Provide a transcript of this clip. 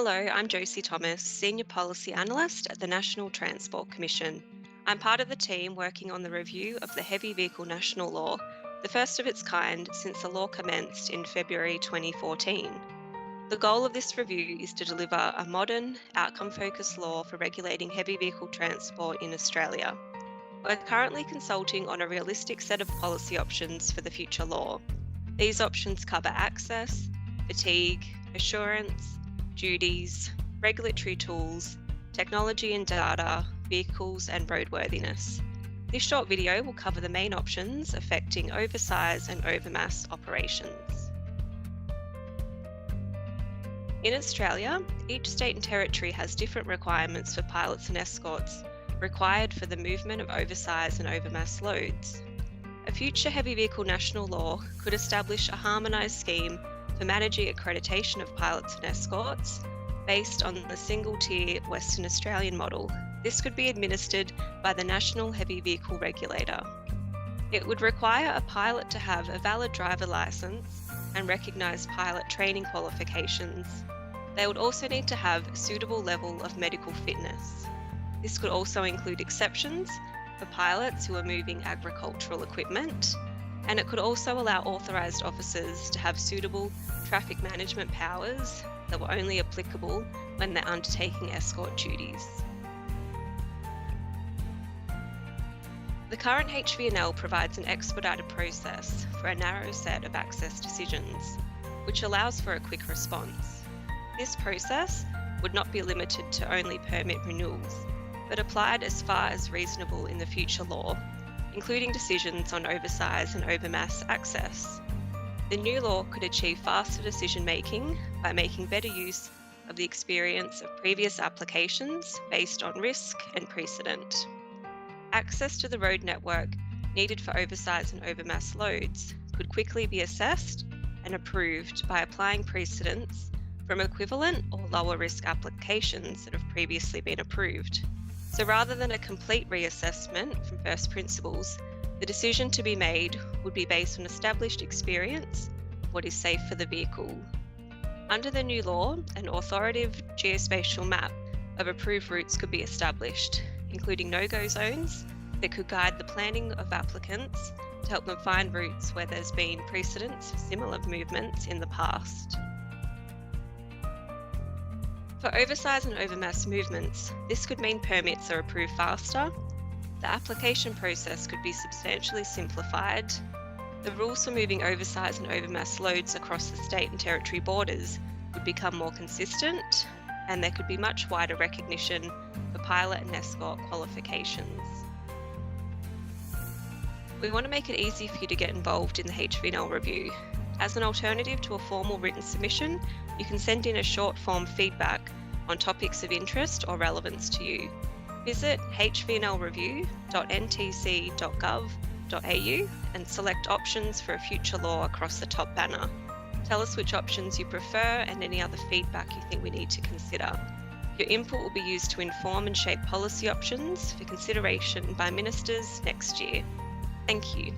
Hello, I'm Josie Thomas, Senior Policy Analyst at the National Transport Commission. I'm part of the team working on the review of the Heavy Vehicle National Law, the first of its kind since the law commenced in February 2014. The goal of this review is to deliver a modern, outcome-focused law for regulating heavy vehicle transport in Australia. We're currently consulting on a realistic set of policy options for the future law. These options cover access, fatigue, assurance, duties, regulatory tools, technology and data, vehicles and roadworthiness. This short video will cover the main options affecting oversize and overmass operations. In Australia, each state and territory has different requirements for pilots and escorts required for the movement of oversize and overmass loads. A future heavy vehicle national law could establish a harmonised scheme for managing accreditation of pilots and escorts based on the single-tier Western Australian model. This could be administered by the National Heavy Vehicle Regulator. It would require a pilot to have a valid driver licence and recognised pilot training qualifications. They would also need to have a suitable level of medical fitness. This could also include exceptions for pilots who are moving agricultural equipment, and it could also allow authorised officers to have suitable traffic management powers that were only applicable when they're undertaking escort duties. The current HVNL provides an expedited process for a narrow set of access decisions, which allows for a quick response. This process would not be limited to only permit renewals, but applied as far as reasonable in the future law, including decisions on oversize and overmass access. The new law could achieve faster decision-making by making better use of the experience of previous applications based on risk and precedent. Access to the road network needed for oversize and overmass loads could quickly be assessed and approved by applying precedents from equivalent or lower risk applications that have previously been approved. So rather than a complete reassessment from first principles, the decision to be made would be based on established experience of what is safe for the vehicle. Under the new law, an authoritative geospatial map of approved routes could be established, including no-go zones that could guide the planning of applicants to help them find routes where there's been precedents for similar movements in the past. For oversize and overmass movements, this could mean permits are approved faster, the application process could be substantially simplified, the rules for moving oversize and overmass loads across the state and territory borders would become more consistent, and there could be much wider recognition for pilot and escort qualifications. We want to make it easy for you to get involved in the HVNL review. As an alternative to a formal written submission, you can send in a short form feedback on topics of interest or relevance to you. Visit hvnlreview.ntc.gov.au and select options for a future law across the top banner. Tell us which options you prefer and any other feedback you think we need to consider. Your input will be used to inform and shape policy options for consideration by ministers next year. Thank you.